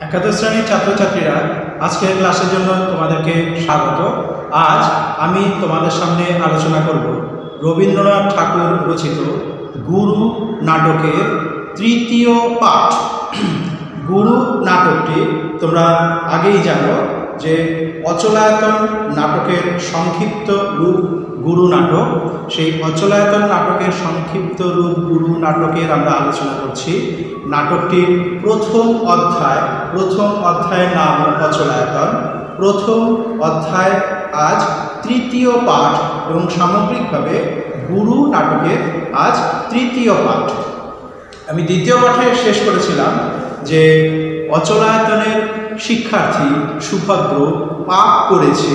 একাদশ শ্রেণীর ছাত্রছাত্রীরা, আজকের ক্লাসের জন্য তোমাদেরকে স্বাগত। আজ আমি তোমাদের সামনে আলোচনা করব রবীন্দ্রনাথ ঠাকুর রচিত গুরু নাটকের তৃতীয় পাঠ। গুরু নাটকটি তোমরা আগেই জানো যে অচলায়তন নাটকের সংক্ষিপ্ত রূপ গুরু নাটক। সেই অচলায়তন নাটকের সংক্ষিপ্ত রূপ গুরু নাটকের আমরা আলোচনা করছি। নাটকটির প্রথম অধ্যায়ের নাম অচলায়তন। প্রথম অধ্যায় আজ তৃতীয় পাঠ এবং সামগ্রিকভাবে গুরু নাটকের আজ তৃতীয় পাঠ। আমি দ্বিতীয় পাঠে শেষ করেছিলাম যে অচলায়তনের শিক্ষার্থী সুভদ্র পাপ করেছে,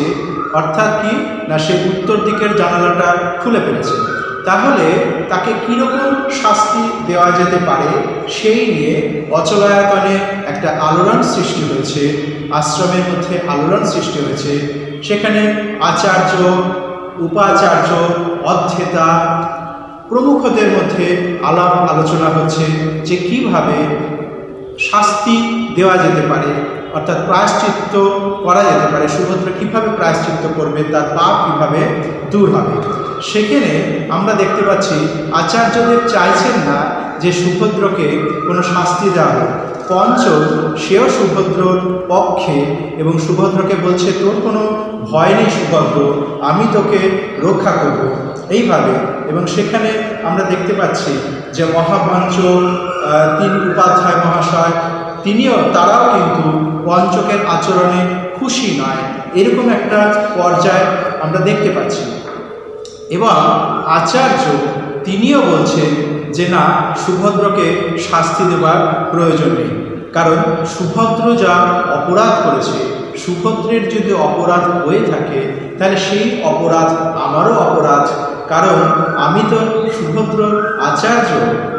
অর্থাৎ কি না, সে উত্তর দিকের জানালাটা খুলে ফেলেছে। তাহলে তাকে কীরকম শাস্তি দেওয়া যেতে পারে সেই নিয়ে অচলায়তনে একটা আলোড়ন সৃষ্টি হয়েছে, আশ্রমের মধ্যে আলোড়ন সৃষ্টি হয়েছে। সেখানে আচার্য, উপাচার্য, অধ্যেতা প্রমুখদের মধ্যে আলাপ আলোচনা হচ্ছে যে কিভাবে শাস্তি দেওয়া যেতে পারে, অর্থাৎ প্রায়শ্চিত্ত করা যেতে পারে। সুভদ্রা কীভাবে প্রায়শ্চিত্ত করবে, তার পাপ কীভাবে দূর হবে। সেখানে আমরা দেখতে পাচ্ছি আচার্যদেব চাইছেন না যে সুভদ্রকে কোনো শাস্তি দেওয়া হোক। পঞ্চম সেও সুভদ্রর পক্ষে এবং সুভদ্রকে বলছে, তোর কোনো ভয় নেই সুভদ্র, আমি তোকে রক্ষা করব এইভাবে। এবং সেখানে আমরা দেখতে পাচ্ছি যে মহাপঞ্চ 3 উপাধ্যায় মহাশয় তারাও কিন্তু পঞ্চকের আচরণে খুশি নয়, এরকম একটা পর্যায় আমরা দেখতে পাচ্ছি। এবং আচার্য তিনিও বলছেন যে না, সুভদ্রকে শাস্তি দেওয়ার প্রয়োজন নেই, কারণ সুভদ্র যা অপরাধ করেছে, সুভদ্রের যদি অপরাধ হয়ে থাকে তাহলে সেই অপরাধ আমারও অপরাধ, কারণ আমি তো সুভদ্রর আচার্য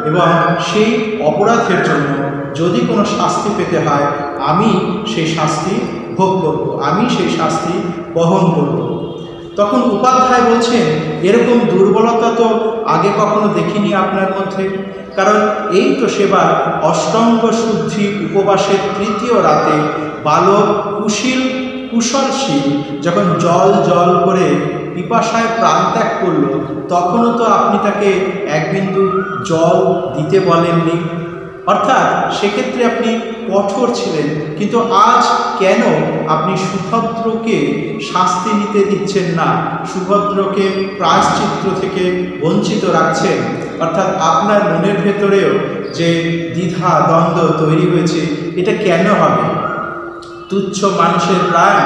এবং সেই অপরাধের জন্য যদি কোনো শাস্তি পেতে হয় আমি সেই শাস্তি ভোগ করব, আমি সেই শাস্তি বহন করব। তখন উপাধ্যায় বলছেন, এরকম দুর্বলতা তো আগে কখনো দেখিনি আপনার মধ্যে, কারণ এই তো সেবার অষ্টাঙ্গ শুদ্ধি উপবাসের তৃতীয় রাতে বালক কুশলশীল যখন জল করে পিপাসায় প্রাণ ত্যাগ করল, তখনও তো আপনি তাকে এক বিন্দু জল দিতে বলেননি। অর্থাৎ সেক্ষেত্রে আপনি কঠোর ছিলেন, কিন্তু আজ কেন আপনি সুভদ্রকে শাস্তি নিতে দিচ্ছেন না, সুভদ্রকে প্রায়শ্চিত্ত থেকে বঞ্চিত রাখছেন? অর্থাৎ আপনার মনের ভেতরেও যে দ্বিধা দ্বন্দ্ব তৈরি হয়েছে, এটা কেন হবে? তুচ্ছ মানুষের প্রাণ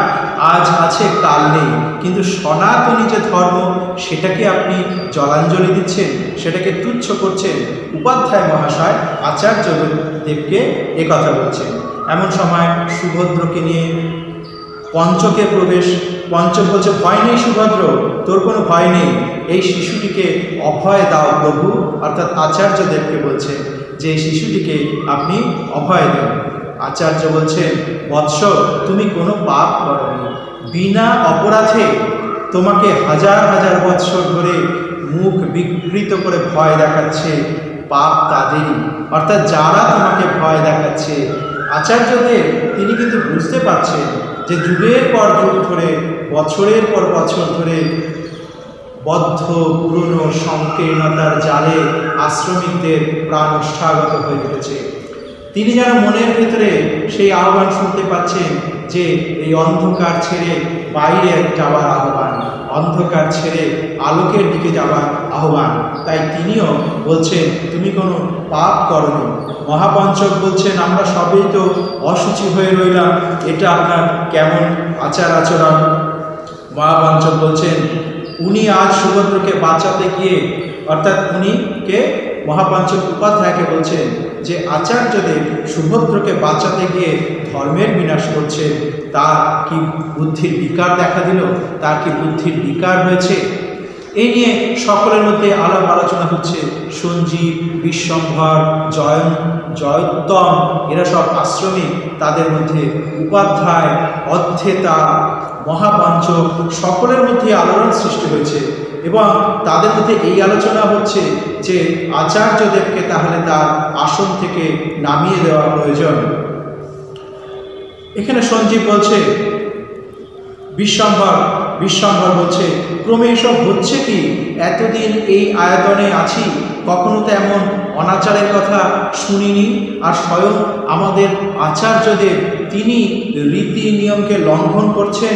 আজ আছে কাল নেই, কিন্তু সনাতনী যে ধর্ম সেটাকে আপনি জলাঞ্জলি দিচ্ছেন, সেটাকে তুচ্ছ করছেন। উপাধ্যায় মহাশয় আচার্যদেবকে একথা বলছেন। এমন সময় সুভদ্রকে নিয়ে পঞ্চকে প্রবেশ। পঞ্চক বলছে, ভয় নেই সুভদ্র, তোর কোনো ভয় নেই, এই শিশুটিকে অভয় দাও প্রভু। অর্থাৎ আচার্যদেবকে বলছে যে এই শিশুটিকে আপনি অভয় দেন। আচার্য বলছেন, বৎস, তুমি কোনো পাপ করনি, বিনা অপরাধে তোমাকে হাজার হাজার বৎসর ধরে মুখ বিকৃত করে ভয় দেখাচ্ছে, পাপ তাদেরই, অর্থাৎ যারা তোমাকে ভয় দেখাচ্ছে। আচার্যদেব তিনি কিন্তু বুঝতে পারছেন যে যুগের পর যুগ ধরে, বছরের পর বছর ধরে বদ্ধ পুরনো সংকীর্ণতার জালে আশ্রমিকদের প্রাণ ওষ্ঠাগত হয়ে উঠেছে। তিনি যেন মনের ভেতরে সেই আহ্বান শুনতে পাচ্ছেন যে এই অন্ধকার ছেড়ে বাইরে যাওয়ার আহ্বান, অন্ধকার ছেড়ে আলোকের দিকে যাওয়ার আহ্বান। তাই তিনিও বলছেন, তুমি কোনো পাপ করনি। মহাপঞ্চক বলছেন, আমরা সবেই তো অশুচি হয়ে রইলাম, এটা আপনার কেমন আচার আচরণ? মহাপঞ্চক বলছেন, উনি আজ সুভদ্রকে বাঁচাতে গিয়ে, অর্থাৎ উনি কে? মহাপঞ্চক উপাধ্যায়কে বলছেন যে আচার্যদেব সুভদ্রকে বাঁচাতে গিয়ে ধর্মের বিনাশ করছে, তার কি বুদ্ধির বিকার দেখা দিল, তার কি বুদ্ধির বিকার হয়েছে? এই নিয়ে সকলের মধ্যে আলাপ আলোচনা হচ্ছে। সঞ্জীব, বিশ্বম্ভর, জয়োত্তম এরা সব আশ্রমিক, তাদের মধ্যে উপাধ্যায়, অধ্যেতা, মহাপঞ্চক সকলের মধ্যে আলোড়ন সৃষ্টি হয়েছে। এবং তাদের মধ্যে এই আলোচনা হচ্ছে যে আচার্যদেবকে তাহলে তার আসন থেকে নামিয়ে দেওয়া প্রয়োজন। এখানে সঞ্জীব বলছে, বিশ্বম্ভর বলছে, ক্রমে এসব হচ্ছে কি? এতদিন এই আয়তনে আছি, কখনো তো এমন অনাচারের কথা শুনিনি। আর স্বয়ং আমাদের আচার্যদেব তিনি রীতি নিয়মকে লঙ্ঘন করছেন।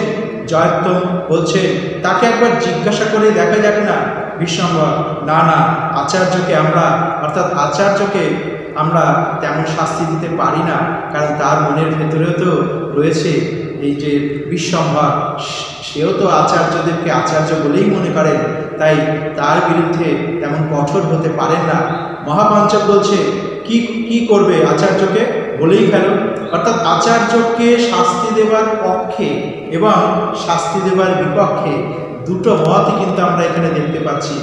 জয়োত্তম বলছে, তাকে একবার জিজ্ঞাসা করে দেখা যাক না। বিশ্বম্ভর, না না, আচার্যকে আমরা তেমন শাস্তি দিতে পারি না, কারণ তার মনের ভেতরেও তো রয়েছে এই যে বিশ্বম্ভর, সেও তো আচার্যদেবকে আচার্য বলেই মনে করেন, তাই তার বিরুদ্ধে তেমন কঠোর হতে পারেন না। মহাপঞ্চক বলছে, কি করবে আচার্যকে? বলেই ফেলো। অর্থাৎ আচার্যকে শাস্তি দেওয়ার পক্ষে এবং শাস্তি দেওয়ার বিপক্ষে দুটো মতই কিন্তু আমরা এখানে দেখতে পাচ্ছি।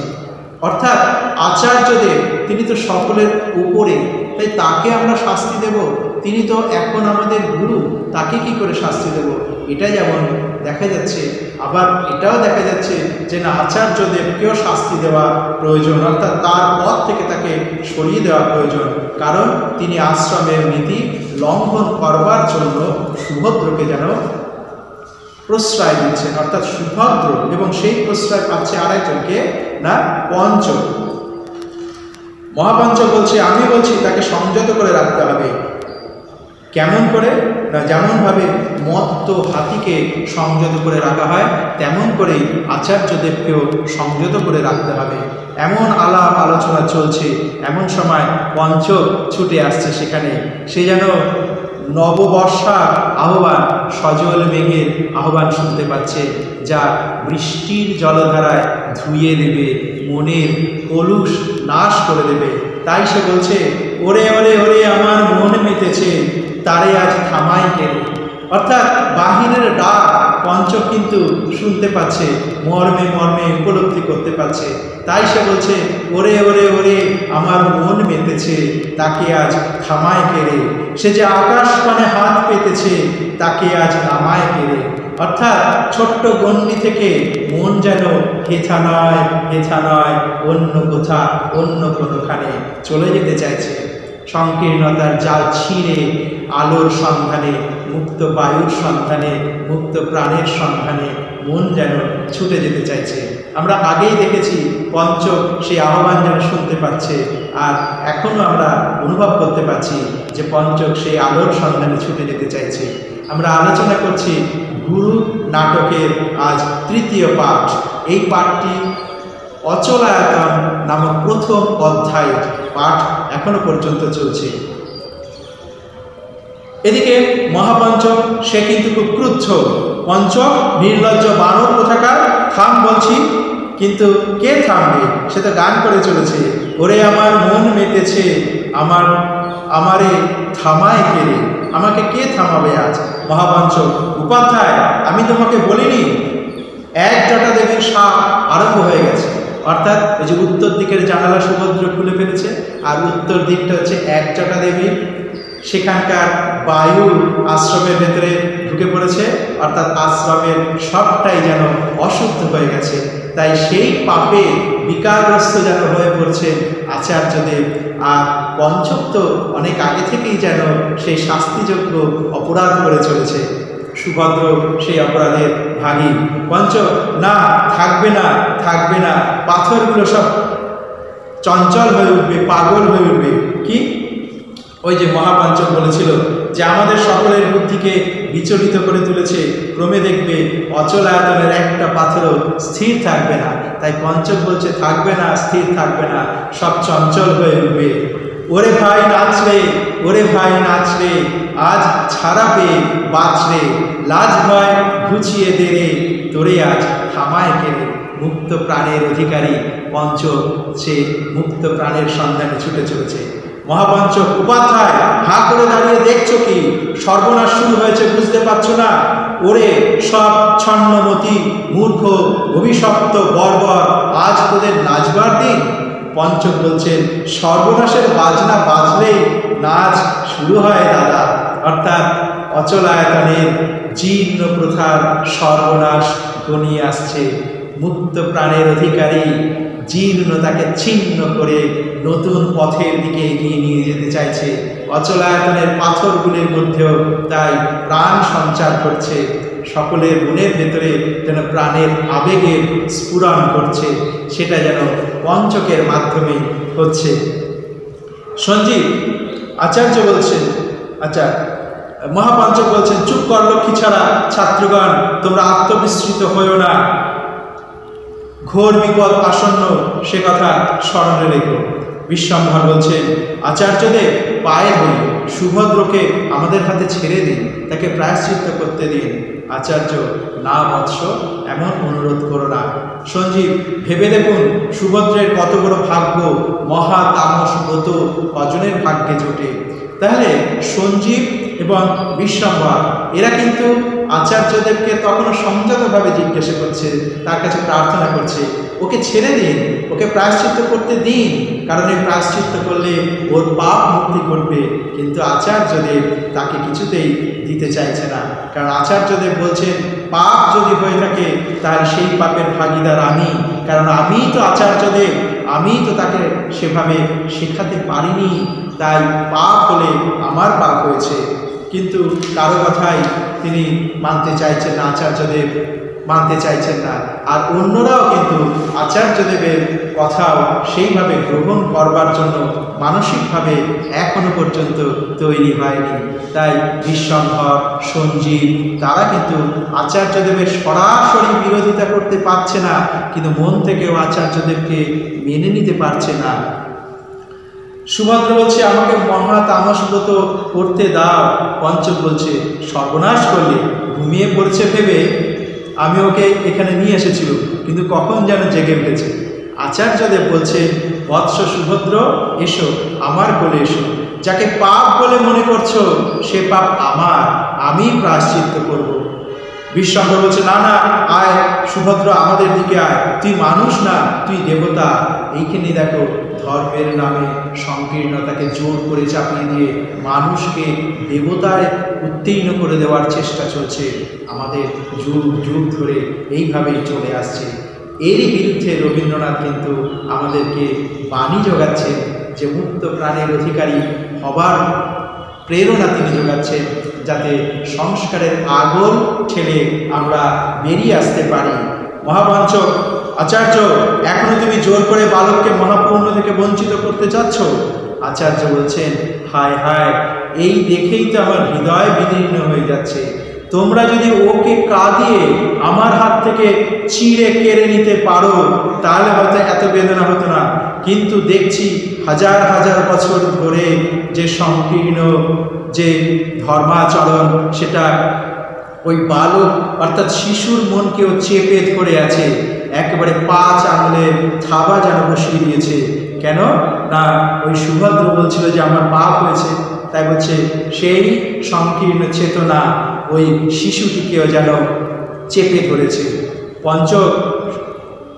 অর্থাৎ আচার্যদেব তিনি তো সকলের উপরে, তাই তাকে আমরা শাস্তি দেব? তিনি তো এখন আমাদের গুরু, তাকে কি করে শাস্তি দেব? এটা যেমন দেখা যাচ্ছে, আবার এটাও দেখা যাচ্ছে যে না, আচার্যদেবকেও শাস্তি দেওয়া প্রয়োজন, অর্থাৎ তার পথ থেকে তাকে সরিয়ে দেওয়া প্রয়োজন, কারণ তিনি আশ্রমের নীতি লঙ্ঘন করবার জন্য সুভদ্রকে যেন প্রশ্রয় দিচ্ছেন, অর্থাৎ সুভদ্র, এবং সেই প্রশ্রয় পাচ্ছে আরেকজনকে, না পঞ্চক। মহাপঞ্চক বলছে, আমি বলছি তাকে সংযত করে রাখতে হবে। কেমন করে? না, যেমনভাবে মত্ত হাতিকে সংযত করে রাখা হয়, তেমন করেই আচার্যদেবকেও সংযত করে রাখতে হবে। এমন আলাপ আলোচনা চলছে, এমন সময় পঞ্চক ছুটে আসছে সেখানে। সে যেন নববর্ষার আহ্বান, সজল মেঘের আহ্বান শুনতে পাচ্ছে, যা বৃষ্টির জলধারায় ধুয়ে দেবে, মনের কলুষ নাশ করে দেবে। তাই সে বলছে, ওরে ওরে ওরে আমার মন মেতেছে, তারে আজ থামাই কেন। অর্থাৎ বাহিরের ডাক পঞ্চক কিন্তু শুনতে পাচ্ছে, মর্মে মর্মে উপলব্ধি করতে পারছে। তাই সে বলছে, ওরে ওরে ওরে আমার মন মেতেছে, তাকে আজ থামায় কেড়ে। সে যে আকাশ পানে হাত পেতেছে, তাকে আজ নামায় কেড়ে। অর্থাৎ ছোট্ট গণ্ডি থেকে মন যেন হেথা নয় অন্য কোথা, অন্য কোনোখানে চলে যেতে চাইছে। সংকীর্ণতার জাল ছিঁড়ে আলোর সন্ধানে, মুক্ত বায়ুর সন্ধানে, মুক্ত প্রাণের সন্ধানে মন যেন ছুটে যেতে চাইছে। আমরা আগেই দেখেছি পঞ্চক সেই আহ্বান যেন শুনতে পাচ্ছে, আর এখনও আমরা অনুভব করতে পারছি যে পঞ্চক সেই আলোর সন্ধানে ছুটে যেতে চাইছে। আমরা আলোচনা করছি গুরু নাটকের আজ তৃতীয় পাঠ। এই পাঠটি অচলায়তন নামক প্রথম অধ্যায়ের পাঠ এখনো পর্যন্ত চলছে। এদিকে মহাপঞ্চক সে কিন্তু খুব ক্রুদ্ধ। পঞ্চক, নির্লজ্জ বানর কোথাকার, থাম বলছি। কিন্তু কে থামবে? সে তো গান করে চলেছে, ওরে আমার মন মেতেছে, আমারে থামায় কে রে? আমাকে কে থামাবে আজ? মহাপঞ্চক, উপাধ্যায় আমি তোমাকে বলিনি? এক জটা দেবীর সাপ আরম্ভ হয়ে গেছে। অর্থাৎ এই যে উত্তর দিকের জানালা সুভদ্র খুলে ফেলেছে, আর উত্তর দিকটা হচ্ছে এক জটা দেবীর, সেখানকার বায়ু আশ্রমের ভেতরে ঢুকে পড়েছে, অর্থাৎ আশ্রমের সবটাই যেন অশুদ্ধ হয়ে গেছে। তাই সেই পাপে বিকারগ্রস্ত যেন হয়ে পড়ছে আচার্যদেব। আর পঞ্চক তো অনেক আগে থেকেই যেন সেই শাস্তিযোগ্য অপরাধ করে চলেছে। সুভদ্র সেই অপরাধের ভাগী। পঞ্চক, না, থাকবে না, পাথরগুলো সব চঞ্চল হয়ে উঠবে, পাগল হয়ে উঠবে। কি? ওই যে মহাপঞ্চক বলেছিল যে আমাদের সকলের বুদ্ধিকে বিচলিত করে তুলেছে, ক্রমে দেখবে অচল আয়তনের একটা পাথরও স্থির থাকবে না। তাই পঞ্চক বলছে থাকবে না, স্থির থাকবে না, সব চঞ্চল হয়ে উঠবে। ওরে ভাই নাচ রে, আজ ছাড়া পেয়ে বাঁচ রে, লাজ ভয় ঘুচিয়ে দে রে, তোরে আজ থামায় কেড়ে। মুক্ত প্রাণের অধিকারী পঞ্চক সে মুক্ত প্রাণের সন্ধানে ছুটে চলেছে। মহাপঞ্চক, উপাধ্যায় হা করে দাঁড়িয়ে দেখছো কি? সর্বনাশ শুরু হয়েছে, বুঝতে পারছো না? ওরে সব ছন্নমতি মূর্খ অভিশপ্ত বর্বর, আজ তোদের নাচবার দিন। পঞ্চক বলছেন, সর্বনাশের বাজনা বাজলেই নাচ শুরু হয় দাদা। অর্থাৎ অচলায়তনের জীর্ণ প্রথার সর্বনাশ ঘনিয়ে আসছে। মুক্ত প্রাণের অধিকারী জীর্ণতাকে ছিন্ন করে নতুন পথের দিকে এগিয়ে নিয়ে যেতে চাইছে। অচলায়তনের পাথরগুলির মধ্যেও তাই প্রাণ সঞ্চার করছে। সকলের মনের ভেতরে যেন প্রাণের আবেগের স্ফুরণ করছে, সেটা যেন পঞ্চকের মাধ্যমে হচ্ছে। সঞ্জীব আচার্য বলছেন, আচ্ছা মহাপঞ্চক বলছেন, চুপ কর লক্ষ্মী ছাড়া ছাত্রগণ, তোমরা আত্মবিস্মৃত হইও না, ঘোর বিপদ আসন্ন সে কথা স্মরণে রেখো। বিশ্বম্ভর বলছেন, আচার্যদেব পায়ে ধরি, সুভদ্রকে আমাদের হাতে ছেড়ে দিন, তাকে প্রায়শ্চিত্ত করতে দিন। আচার্য, না বৎস, এমন অনুরোধ করো না। সঞ্জীব, ভেবে দেখুন সুভদ্রের কত বড় ভাগ্য, মহা তামস ব্রত কজনের ভাগ্যে জোটে। তাহলে সঞ্জীব এবং বিশ্বম্ভর এরা কিন্তু আচার্যদেবকে তখনও সংযতভাবে জিজ্ঞাসা করছে, তার কাছে প্রার্থনা করছে, ওকে ছেড়ে দিন, ওকে প্রায়শ্চিত্ত করতে দিন, কারণ এই প্রায়শ্চিত্ত করলে ওর পাপ মুক্তি ঘটবে। কিন্তু আচার্যদেব তাকে কিছুতেই দিতে চাইছে না, কারণ আচার্যদেব বলছেন, পাপ যদি হয়ে থাকে তাহলে সেই পাপের ভাগীদার আমি, কারণ আমিই তো আচার্যদেব, আমিই তো তাকে সেভাবে শেখাতে পারিনি, তাই পাপ হলে আমার পাপ হয়েছে। কিন্তু কারো কথাই তিনি মানতে চাইছেন না, আচার্যদেব মানতে চাইছেন না। আর অন্যরাও কিন্তু আচার্যদেবের কথাও সেইভাবে গ্রহণ করবার জন্য মানসিকভাবে এখনো পর্যন্ত তৈরি হয়নি। তাই বিশ্বম্ভর, সঞ্জীব তারা কিন্তু আচার্যদেবের সরাসরি বিরোধিতা করতে পারছে না, কিন্তু মন থেকেও আচার্যদেবকে মেনে নিতে পারছে না। সুভদ্র বলছে, আমাকে মহা তামসব্রত করতে দাও। পঞ্চক বলছে, সর্বনাশ করলে, ঘুমিয়ে পড়ছে ভেবে আমি ওকে এখানে নিয়ে এসেছিল, কিন্তু কখন যেন জেগে উঠেছে। আচার্যদেব বলছেন, বৎস সুভদ্র, এসো, আমার কোলে এসো, যাকে পাপ বলে মনে করছো সে পাপ আমার, আমি প্রায়শ্চিত্ত করব। বিশ্বম্ভর বলছে, না না, আয় সুভদ্র, আমাদের দিকে আয়, তুই মানুষ না, তুই দেবতা। এইখানে দেখো, ধর্মের নামে সংকীর্ণতাকে জোর করে চাপিয়ে দিয়ে মানুষকে দেবতায় উত্তীর্ণ করে দেওয়ার চেষ্টা চলছে আমাদের যুগ যুগ ধরে, এইভাবেই চলে আসছে। এরই বিরুদ্ধে রবীন্দ্রনাথ কিন্তু আমাদেরকে বাণী যোগাচ্ছেন, যে মুক্ত প্রাণের অধিকারী হবার প্রেরণা তিনি যোগাচ্ছেন, যাতে সংস্কারের আগল ঠেলে আমরা বেরিয়ে আসতে পারি। মহাপঞ্চক, আচার্য, এখনো তুমি জোর করে বালককে মহাপূর্ণ থেকে বঞ্চিত করতে চাচ্ছ? আচার্য বলছেন, হায় হায়, এই দেখেই তো আমার হৃদয় বিদীর্ণ হয়ে যাচ্ছে। তোমরা যদি ওকে কাঁদিয়ে আমার হাত থেকে চিড়ে কেড়ে নিতে পারো তাহলে হয়তো এত বেদনা হতো না, কিন্তু দেখছি হাজার হাজার বছর ধরে যে সংকীর্ণ যে ধর্মাচরণ, সেটা ওই বালক অর্থাৎ শিশুর মনকেও চেপে ধরে আছে, একেবারে 5 আঙুলের থাবা যেন বসিয়ে দিয়েছে। কেন না, ওই সুভদ্র বলছিল যে আমার পাপ হয়েছে, তাই বলছে সেই সংকীর্ণ চেতনা ওই শিশুটিকেও যেন চেপে ধরেছে। পঞ্চক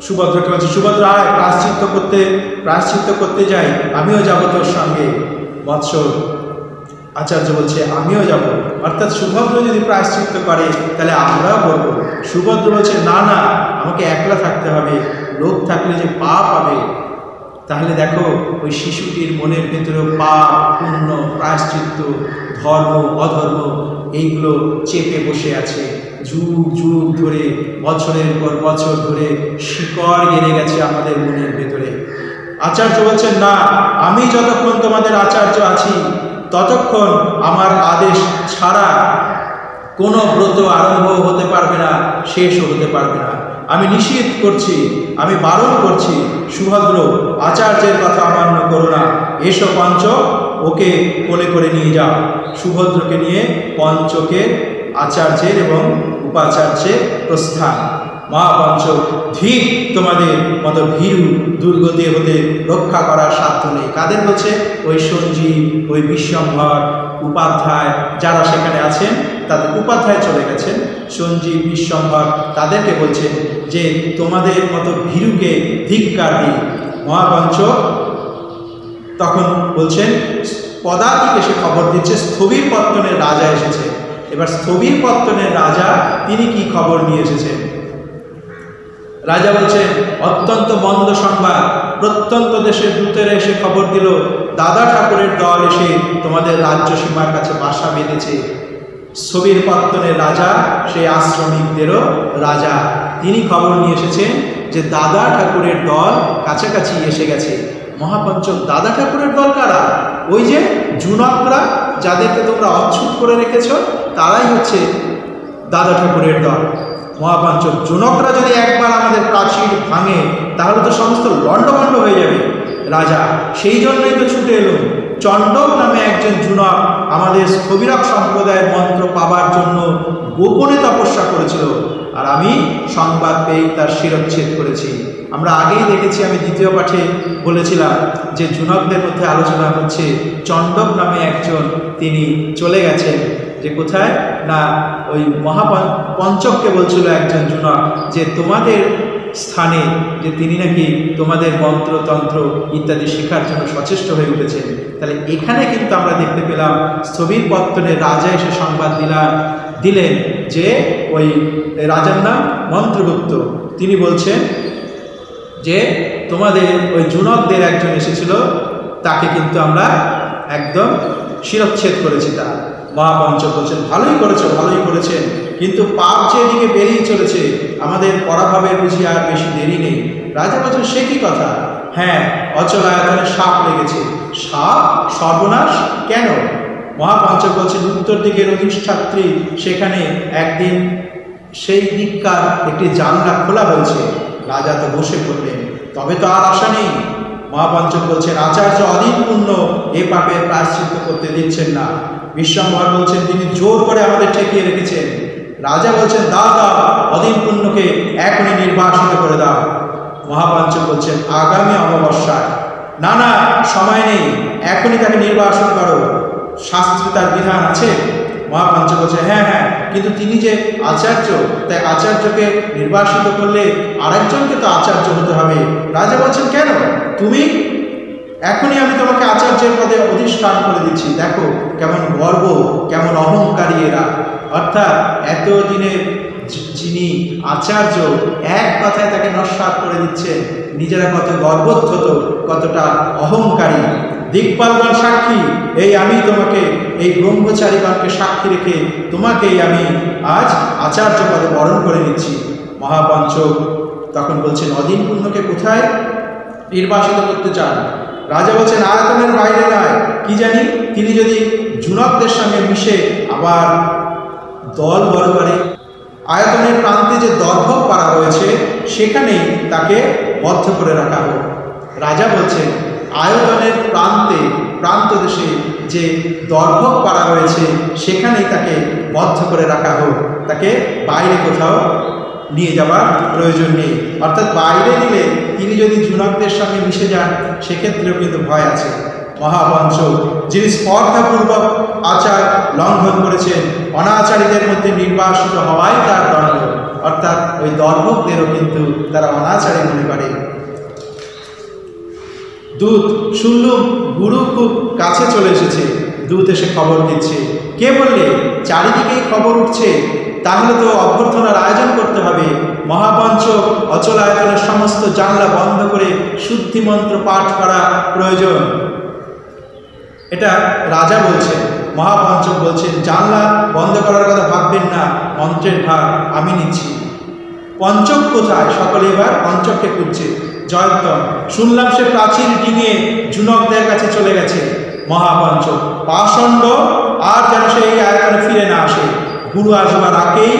সুভদ্রকে বলছে, সুভদ্র আয়, প্রায়শ্চিত্ত করতে যাই, আমিও যাবো তোর সঙ্গে। বৎস আচার্য বলছে, আমিও যাব, অর্থাৎ সুভদ্র যদি প্রায়শ্চিত্ত করে তাহলে আমরাও করবো। সুভদ্র বলছে, না না, আমাকে একলা থাকতে হবে, লোক থাকলে যে পাপ হবে। তাহলে দেখো, ওই শিশুটির মনের ভেতরেও পাপ, পুণ্য, প্রায়শ্চিত্ত, ধর্ম, অধর্ম এইগুলো চেপে বসে আছে। যুগ যুগ ধরে, বছরের পর বছর ধরে শিকড় গেড়ে গেছে আমাদের মনের ভেতরে। আচার্য বলছেন, না, আমি যতক্ষণ তোমাদের আচার্য আছি ততক্ষণ আমার আদেশ ছাড়া কোনো ব্রত আরম্ভ হতে পারবে না, শেষও হতে পারবে না। আমি নিষেধ করছি, আমি বারণ করছি, সুভদ্র আচার্যের কথা অমান্য করো না। এসো পঞ্চক, ওকে কোলে করে নিয়ে যাও। সুভদ্রকে নিয়ে পঞ্চকের আচার্যের এবং উপাচার্যের প্রস্থান। মহাপঞ্চক, ঠিক তোমাদের মতো ভীরু দুর্গতি হতে রক্ষা করার সাধ্য নেই। কাদের বলছে? ওই সঞ্জীব, ওই বিশ্বম্ভর, উপাধ্যায় যারা সেখানে আছেন, তাদের উপাধ্যায় চলে গেছেন, সঞ্জীব, বিশ্বম্ভর তাদেরকে বলছেন যে তোমাদের মতো ভীরুকে ধিক্কার দিই। মহাপঞ্চক তখন বলছেন, পদাতিক এসে খবর দিচ্ছে স্থবির পত্তনের রাজা এসেছে। এবার স্থবির পত্তনের রাজা তিনি কি খবর নিয়ে এসেছেন? রাজা বলছেন, অত্যন্ত মন্দ সংবাদ, প্রত্যন্ত দেশের দূতেরা এসে খবর দিল, দাদা ঠাকুরের দল এসে তোমাদের রাজ্য সীমার কাছে বাসা বেঁধেছে। স্থবির পত্তনের রাজা সেই আশ্রমিকদেরও রাজা, তিনি খবর নিয়ে এসেছেন যে দাদা ঠাকুরের দল কাছাকাছি এসে গেছে। মহাপঞ্চক দাদা ঠাকুরের দল কারা? ওই যে জুনকরা, যাদেরকে তোমরা অচ্ছুত করে রেখেছ, তারাই হচ্ছে দাদা ঠাকুরের দল। মহাপঞ্চক, জুনকরা যদি একবার আমাদের প্রাচীর ভাঙে তাহলে তো সমস্ত লণ্ডভণ্ড হয়ে যাবে। রাজা, সেই জন্যই তো ছুটে এলো। চণ্ডক নামে একজন জুনক আমাদের স্থবিরক সম্প্রদায়ের মন্ত্র পাবার জন্য গোপনে তপস্যা করেছিল, আর আমি সংবাদ পেয়ে তার শিরচ্ছেদ করেছি। আমরা আগেই দেখেছি, আমি দ্বিতীয় পাঠে বলেছিলাম যে জুনকদের মধ্যে আলোচনা হচ্ছে চণ্ডক নামে একজন, তিনি চলে গেছেন যে কোথায় না ওই মহাপঞ্চককে বলছিল একজন জুনক যে তোমাদের স্থানে, যে তিনি নাকি তোমাদের মন্ত্রতন্ত্র ইত্যাদি শেখার জন্য সচেষ্ট হয়ে উঠেছেন। তাহলে এখানে কিন্তু আমরা দেখতে পেলাম স্থবির পত্তনের রাজা এসে সংবাদ দিলেন যে ওই রাজার নাম মন্ত্রগুপ্ত, তিনি বলছেন যে তোমাদের ওই জুনকদের একজন এসেছিল, তাকে কিন্তু আমরা একদম শিরচ্ছেদ করেছি। তার মহাপঞ্চক বলছেন, ভালোই করেছেন, কিন্তু পাপ যে এদিকে বেরিয়ে চলেছে, আমাদের পরাভবের বুঝি আর বেশি দেরি নেই। রাজা বলছেন, সে কি কথা? হ্যাঁ, অচলায়তনে সাপ লেগেছে। সাপ? সর্বনাশ, কেন? মহাপঞ্চক বলছেন, উত্তর দিকের অধিষ্ঠাত্রী সেখানে একদিন সেই দিককার একটি জানলা খোলা হয়েছে। রাজা তো বসে পড়লেন, তবে তো আর আশা নেই। মহাপঞ্চক বলছেন, আচার্য অদিন পুণ্য এ পাপের প্রায়শ্চিত্ত করতে দিচ্ছেন না। বিশ্বম্ভর বলছেন, তিনি জোর করে আমাদের ঠেকিয়ে রেখেছেন। রাজা বলছেন, দাও অদিন পুণ্যকে এখনই নির্বাসিত করে দাও। মহাপঞ্চক বলছেন, আগামী অমাবস্যায়। না, সময় নেই, এখনই তাকে নির্বাসন করো, শাস্ত্রে তার বিধান আছে। মহাপঞ্চক বলছে, হ্যাঁ, কিন্তু তিনি যে আচার্য, তাই আচার্যকে নির্বাসিত করলে আরেকজনকে তো আচার্য হতে হবে। রাজা বলছেন, কেন? তুমি এখনই আমি তোমাকে আচার্যের পদে অধিষ্ঠান করে দিচ্ছি। দেখো কেমন গর্ব, কেমন অহংকারী এরা। অর্থাৎ এতদিনের যিনি আচার্য, এক কথায় তাকে নস্যাৎ করে দিচ্ছেন। নিজেরা কত গর্বোদ্ধত, কতটা অহংকারী। দিকপালগণ সাক্ষী, এই আমি তোমাকে, এই ব্রহ্মচারীগণকে সাক্ষী রেখে তোমাকেই আমি আজ আচার্য পদে বরণ করে নিচ্ছি। মহাপঞ্চক তখন বলছেন, অদিন পুণ্যকে কোথায় নির্বাসিত করতে চান? রাজা বলছেন, আয়তনের বাইরে নয়, কি জানি তিনি যদি জুনকদের সঙ্গে মিশে আবার দল বড় করে। আয়তনের প্রান্তে যে দর্ভক পাড়া রয়েছে সেখানেই তাকে বদ্ধ করে রাখা হোক। রাজা বলছেন, আয়তনের প্রান্ত দেশে যে দর্ভক পাড়া রয়েছে সেখানেই তাকে বদ্ধ করে রাখা হোক, তাকে বাইরে কোথাও নিয়ে যাওয়ার প্রয়োজন নেই। অর্থাৎ বাইরে নিলে তিনি যদি জুনকদের সঙ্গে মিশে যান সেক্ষেত্রেও কিন্তু ভয় আছে। মহাপঞ্চক, যিনি স্পর্ধাপূর্বক আচার লঙ্ঘন করেছেন, অনাচারীদের মধ্যে নির্বাসিত হওয়াই তার দণ্ড। অর্থাৎ ওই দর্ভকদেরও কিন্তু তারা অনাচারী মনে করে। দূত শুনলুম গুরু খুব কাছে চলে এসেছে। দূত এসে খবর দিচ্ছে। কে বললে? চারিদিকেই খবর উঠছে, তাহলে তো অভ্যর্থনার আয়োজন করতে হবে। মহাপঞ্চক অচলায়তনের সমস্ত জানলা বন্ধ করে শুদ্ধি মন্ত্র পাঠ করা প্রয়োজন। এটা রাজা বলছেন। মহাপঞ্চক বলছেন, জানলা বন্ধ করার কথা ভাববেন না, মন্ত্রের ভাগ আমি নিচ্ছি। পঞ্চক কোথায়? সকলে এবার পঞ্চককে খুঁজছে। জয়ন্তন, শুনলাম সে প্রাচীর ডিঙে জুনকদের কাছে চলে গেছে। মহাপঞ্চক, পাষণ্ড, আর যেন সে এই আয়তনে ফিরে না আসে। গুরু আসবার আগেই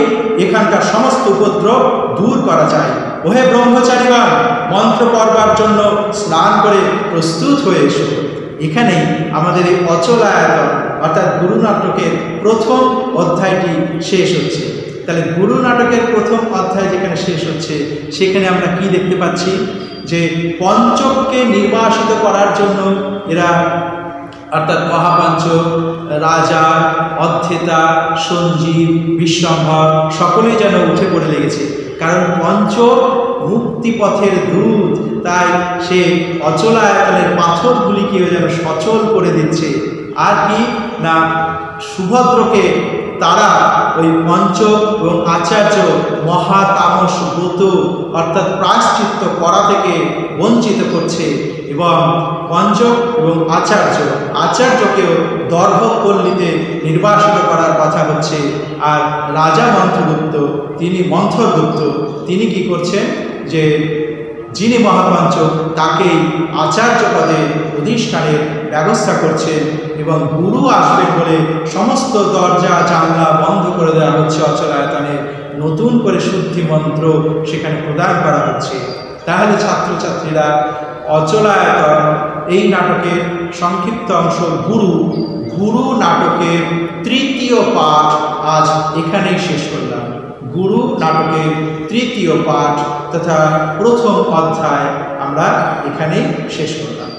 এখানকার সমস্ত উপদ্রব দূর করা যায়। ওহে ব্রহ্মচারীগণ, মন্ত্র পড়বার জন্য স্নান করে প্রস্তুত হয়ে এসো। এখানেই আমাদের এই অচলায়তন অর্থাৎ গুরু নাটকের প্রথম অধ্যায়টি শেষ হচ্ছে। তাহলে গুরু নাটকের প্রথম অধ্যায় যেখানে শেষ হচ্ছে সেখানে আমরা কি দেখতে পাচ্ছি? যে পঞ্চককে নির্বাসিত করার জন্য এরা অর্থাৎ মহাপঞ্চক, রাজা, অধ্যেতা, সঞ্জীব, বিশ্বম্ভর সকলেই যেন উঠে পড়ে লেগেছে। কারণ পঞ্চক মুক্তিপথের দূত, তাই সে অচলায়তনের পাথরগুলিকেও যেন সচল করে দিচ্ছে। আর কি না, সুভদ্রকে তারা ওই পঞ্চক এবং আচার্য মহাতামস ব্রত অর্থাৎ প্রায়শ্চিত্ত করা থেকে বঞ্চিত করছে এবং পঞ্চক এবং আচার্যকেও দর্ভপল্লীতে নির্বাসিত করার কথা হচ্ছে। আর রাজা মন্থরগুপ্ত তিনি কি করছেন, যে যিনি মহাপঞ্চক তাকেই আচার্য পদে অধিষ্ঠানের ব্যবস্থা করছেন এবং গুরু আসবেন বলে সমস্ত দরজা জানলা বন্ধ করে দেওয়া হচ্ছে। অচলায়তনে নতুন করে শুদ্ধি মন্ত্র সেখানে প্রদান করা হচ্ছে। তাহলে ছাত্রছাত্রীরা, অচলায়তন এই নাটকের সংক্ষিপ্ত অংশ গুরু নাটকের তৃতীয় পাঠ আজ এখানেই শেষ করলাম। গুরু নাটকের তৃতীয় পাঠ তথা প্রথম অধ্যায় আমরা এখানেই শেষ করলাম।